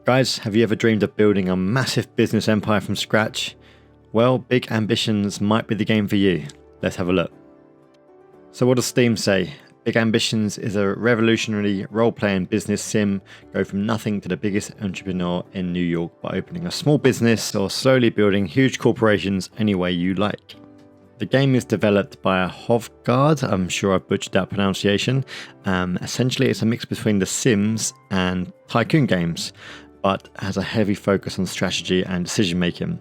Guys, have you ever dreamed of building a massive business empire from scratch? Well, Big Ambitions might be the game for you. Let's have a look. So what does Steam say? Big Ambitions is a revolutionary role-playing business sim. Go from nothing to the biggest entrepreneur in New York by opening a small business or slowly building huge corporations any way you like. The game is developed by Hovgard. I'm sure I butchered that pronunciation. Essentially, it's a mix between The Sims and tycoon games, but has a heavy focus on strategy and decision making.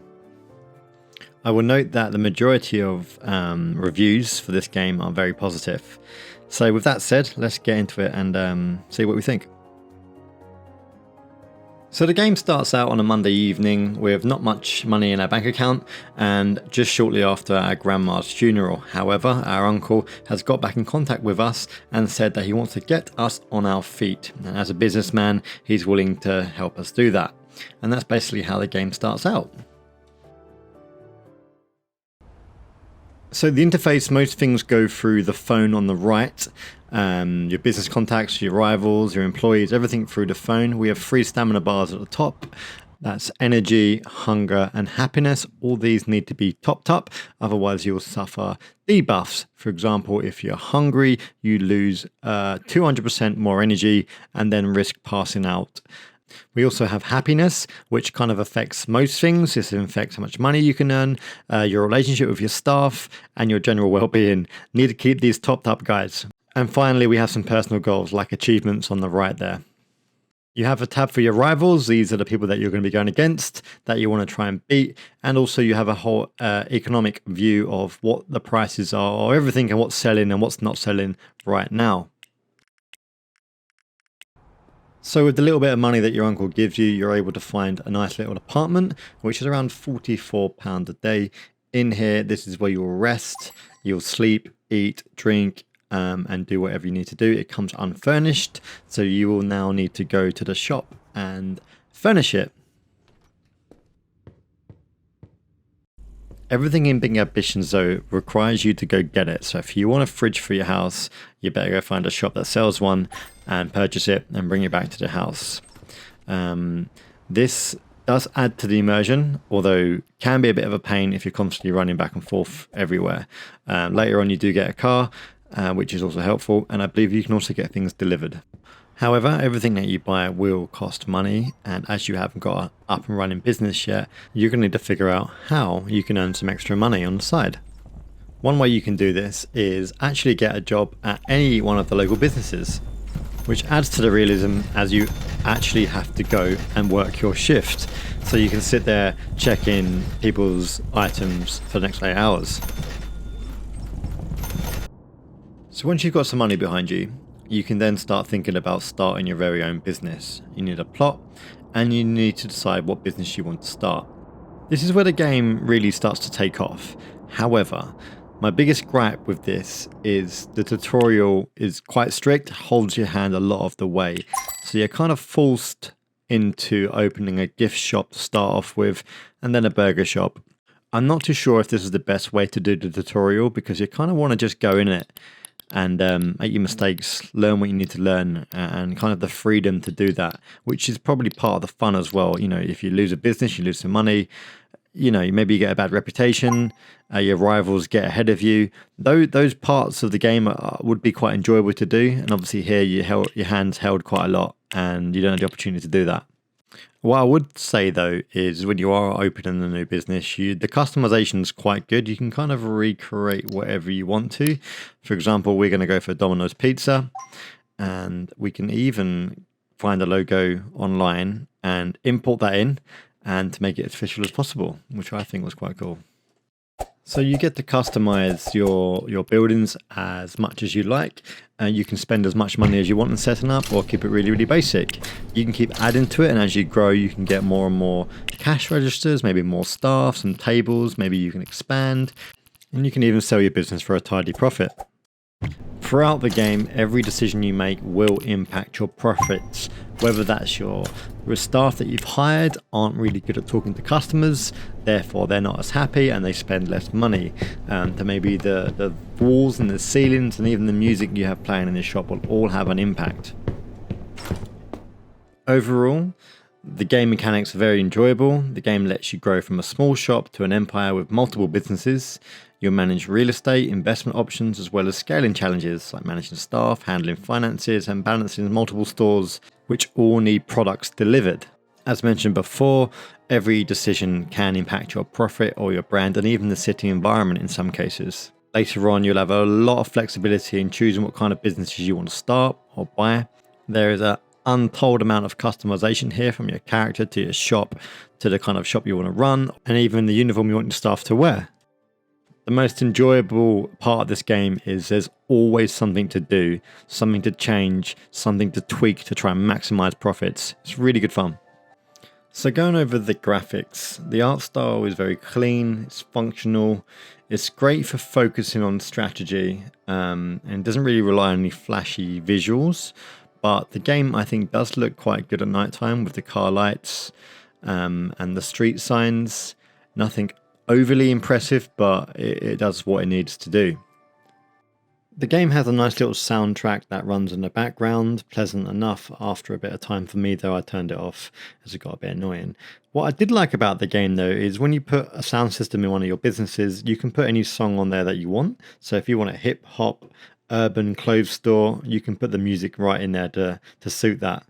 I will note that the majority of reviews for this game are very positive. So with that said, let's get into it and see what we think. So the game starts out on a Monday evening with not much money in our bank account and just shortly after our grandma's funeral. However, our uncle has got back in contact with us and said that he wants to get us on our feet. And as a businessman, he's willing to help us do that. And that's basically how the game starts out. So the interface, most things go through the phone on the right. Your business contacts, your rivals, your employees, everything through the phone. We have 3 stamina bars at the top. That's energy, hunger, and happiness. All these need to be topped up, otherwise you'll suffer debuffs. For example, if you're hungry, you lose 200% more energy and then risk passing out. We also have happiness, which kind of affects most things. This affects how much money you can earn, your relationship with your staff, and your general well-being. Need to keep these topped up, guys. And finally, we have some personal goals like achievements on the right there. You have a tab for your rivals. These are the people that you're going to be going against, that you want to try and beat. And also you have a whole economic view of what the prices are, or everything, and what's selling and what's not selling right now. So with the little bit of money that your uncle gives you, you're able to find a nice little apartment, which is around £44 a day. In here, this is where you'll rest, you'll sleep, eat, drink, and do whatever you need to do. It comes unfurnished, so you will now need to go to the shop and furnish it. Everything in Big Ambitions though requires you to go get it. So if you want a fridge for your house, you better go find a shop that sells one and purchase it and bring it back to the house. This does add to the immersion, although can be a bit of a pain if you're constantly running back and forth everywhere. Later on you do get a car, which is also helpful, and I believe you can also get things delivered. However, everything that you buy will cost money, and as you haven't got an up and running business yet, you're going to need to figure out how you can earn some extra money on the side. One way you can do this is actually get a job at any one of the local businesses, which adds to the realism as you actually have to go and work your shift. So you can sit there, check in people's items for the next 8 hours. So once you've got some money behind you, you can then start thinking about starting your very own business. You need a plot and you need to decide what business you want to start. This is where the game really starts to take off. However, my biggest gripe with this is the tutorial is quite strict, holds your hand a lot of the way. So you're kind of forced into opening a gift shop to start off with, and then a burger shop. I'm not too sure if this is the best way to do the tutorial, because you kind of want to just go in it and make your mistakes, learn what you need to learn, and kind of the freedom to do that, which is probably part of the fun as well. You know, if you lose a business, you lose some money, you know, maybe you get a bad reputation, your rivals get ahead of you. Those parts of the game would be quite enjoyable to do, and obviously here your hands held quite a lot and you don't have the opportunity to do that. What I would say though is when you are opening a new business, the customization is quite good. You can kind of recreate whatever you want to. For example, we're going to go for Domino's Pizza, and we can even find a logo online and import that in and to make it as official as possible, which I think was quite cool. So you get to customize your buildings as much as you like. You can spend as much money as you want in setting up, or keep it really, really basic. You can keep adding to it, and as you grow, you can get more and more cash registers, maybe more staff, some tables, maybe you can expand, and you can even sell your business for a tidy profit. Throughout the game, every decision you make will impact your profits, whether that's your staff that you've hired aren't really good at talking to customers, therefore they're not as happy and they spend less money, to maybe the walls and the ceilings and even the music you have playing in the shop will all have an impact. Overall, The game mechanics are very enjoyable. The game lets you grow from a small shop to an empire with multiple businesses. You'll manage real estate, investment options, as well as scaling challenges like managing staff, handling finances, and balancing multiple stores, which all need products delivered. As mentioned before, every decision can impact your profit or your brand and even the city environment in some cases. Later on, you'll have a lot of flexibility in choosing what kind of businesses you want to start or buy. There is an untold amount of customization here, from your character to your shop to the kind of shop you want to run, and even the uniform you want your staff to wear. The most enjoyable part of this game is there's always something to do, something to change, something to tweak to try and maximize profits. It's really good fun. So going over the graphics, the art style is very clean, it's functional, it's great for focusing on strategy, and doesn't really rely on any flashy visuals. But the game, I think, does look quite good at nighttime with the car lights and the street signs. Nothing overly impressive, but it does what it needs to do. The game has a nice little soundtrack that runs in the background, pleasant enough after a bit of time for me, though I turned it off as it got a bit annoying. What I did like about the game though is when you put a sound system in one of your businesses, you can put any song on there that you want. So if you want a hip hop, urban clothes store, you can put the music right in there to suit that.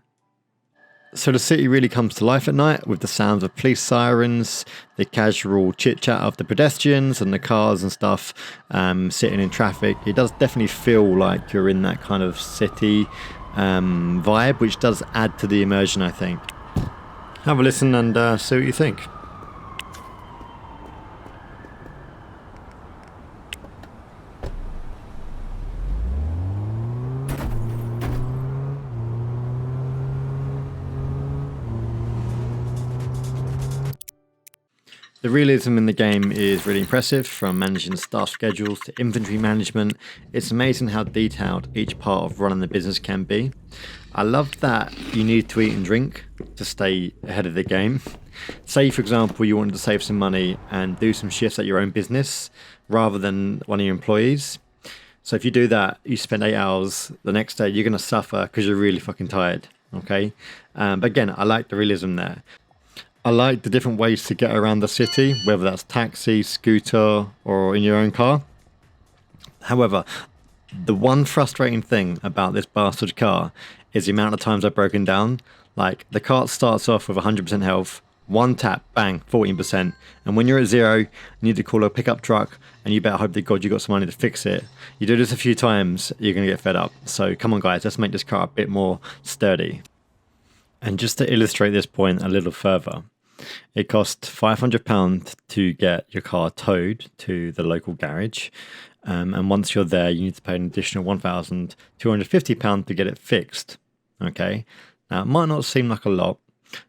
So the city really comes to life at night with the sounds of police sirens, the casual chit-chat of the pedestrians and the cars and stuff sitting in traffic. It does definitely feel like you're in that kind of city vibe, which does add to the immersion, I think. Have a listen and see what you think. The realism in the game is really impressive, from managing staff schedules to inventory management. It's amazing how detailed each part of running the business can be. I love that you need to eat and drink to stay ahead of the game. Say, for example, you wanted to save some money and do some shifts at your own business rather than one of your employees. So if you do that, you spend 8 hours, the next day you're going to suffer because you're really fucking tired. Okay? But again, I like the realism there. I like the different ways to get around the city, whether that's taxi, scooter, or in your own car. However, the one frustrating thing about this bastard car is the amount of times I've broken down. Like, the cart starts off with 100% health, one tap, bang, 14%. And when you're at zero, you need to call a pickup truck, and you better hope to God you got some money to fix it. You do this a few times, you're going to get fed up. So come on guys, let's make this car a bit more sturdy. And just to illustrate this point a little further, it costs £500 to get your car towed to the local garage. And once you're there, you need to pay an additional £1,250 to get it fixed. Okay, now it might not seem like a lot.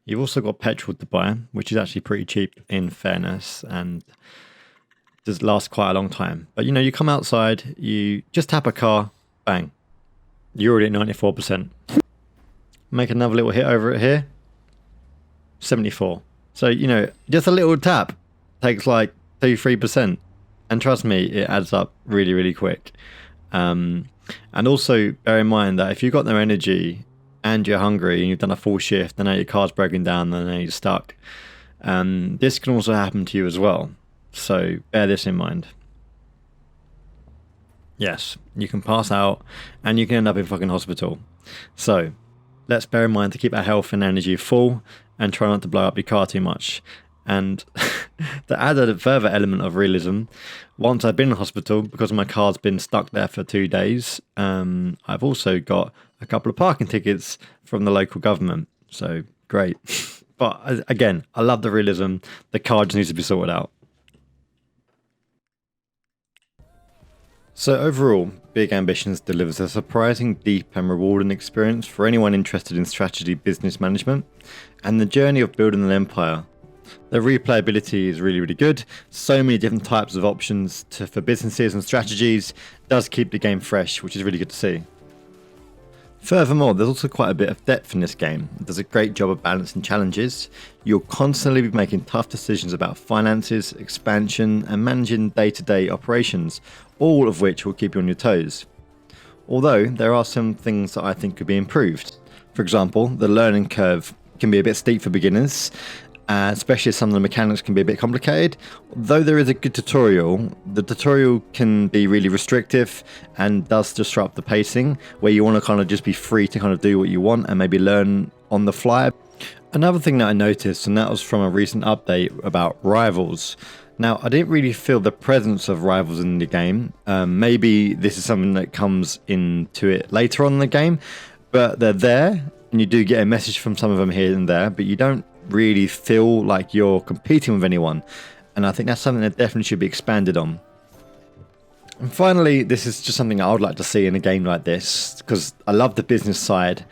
You've also got petrol to buy, which is actually pretty cheap in fairness, and does last quite a long time. But you know, you come outside, you just tap a car, bang, you're already at 94%. Make another little hit over it here, 74. So, you know, just a little tap takes like 2-3%. And trust me, it adds up really, really quick. And also bear in mind that if you've got no energy and you're hungry and you've done a full shift and now your car's broken down and now you're stuck, this can also happen to you as well. So bear this in mind. Yes, you can pass out and you can end up in fucking hospital. So let's bear in mind to keep our health and energy full and try not to blow up your car too much. And to add a further element of realism, once I've been in hospital because my car's been stuck there for 2 days, I've also got a couple of parking tickets from the local government. So great. But again, I love the realism. The car just needs to be sorted out. So overall, Big Ambitions delivers a surprising, deep and rewarding experience for anyone interested in strategy business management and the journey of building an empire. The replayability is really, really good. So many different types of options for businesses and strategies. Does keep the game fresh, which is really good to see. Furthermore, there's also quite a bit of depth in this game. It does a great job of balancing challenges. You'll constantly be making tough decisions about finances, expansion, and managing day-to-day operations, all of which will keep you on your toes. Although, there are some things that I think could be improved. For example, the learning curve can be a bit steep for beginners, especially as some of the mechanics can be a bit complicated. Though there is a good tutorial, the tutorial can be really restrictive and does disrupt the pacing, where you want to kind of just be free to kind of do what you want and maybe learn on the fly. Another thing that I noticed, and that was from a recent update about rivals. Now, I didn't really feel the presence of rivals in the game. Maybe this is something that comes into it later on in the game, but they're there, and you do get a message from some of them here and there, but you don't really feel like you're competing with anyone. And I think that's something that definitely should be expanded on. And finally, this is just something I would like to see in a game like this, because I love the business side,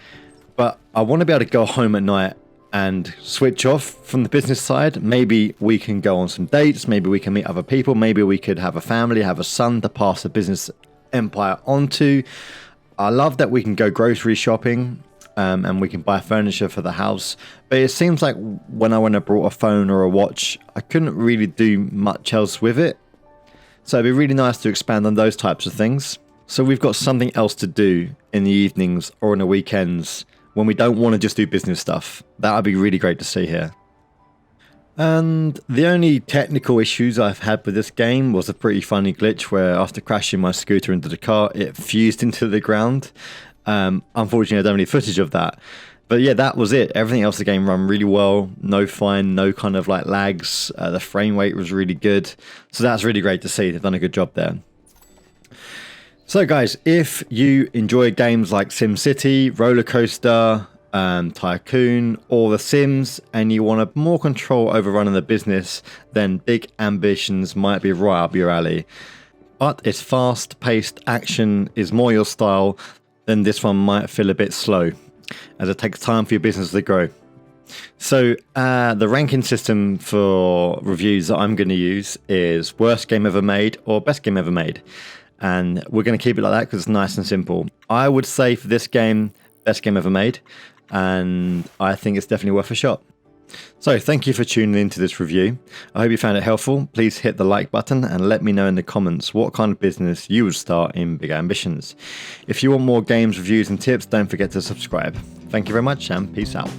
but I want to be able to go home at night and switch off from the business side. Maybe we can go on some dates, maybe we can meet other people, maybe we could have a family, have a son to pass the business empire onto. I love that we can go grocery shopping, and we can buy furniture for the house, but it seems like when I went and brought a phone or a watch, I couldn't really do much else with it. So it'd be really nice to expand on those types of things, so we've got something else to do in the evenings or on the weekends when we don't want to just do business stuff. That would be really great to see here. And the only technical issues I've had with this game was a pretty funny glitch where after crashing my scooter into the car, it fused into the ground. Unfortunately, I don't have any footage of that. But yeah, that was it. Everything else the game ran really well. No fine, no kind of like lags. The frame rate was really good. So that's really great to see. They've done a good job there. So guys, if you enjoy games like SimCity, Roller Coaster, Tycoon, or The Sims, and you want more control over running the business, then Big Ambitions might be right up your alley. But its fast-paced action is more your style, then this one might feel a bit slow, as it takes time for your business to grow. So the ranking system for reviews that I'm going to use is worst game ever made or best game ever made. And we're going to keep it like that because it's nice and simple. I would say for this game, best game ever made. And I think it's definitely worth a shot. So thank you for tuning into this review. I hope you found it helpful. Please hit the like button and let me know in the comments what kind of business you would start in Big Ambitions. If you want more games, reviews and tips, don't forget to subscribe. Thank you very much and peace out.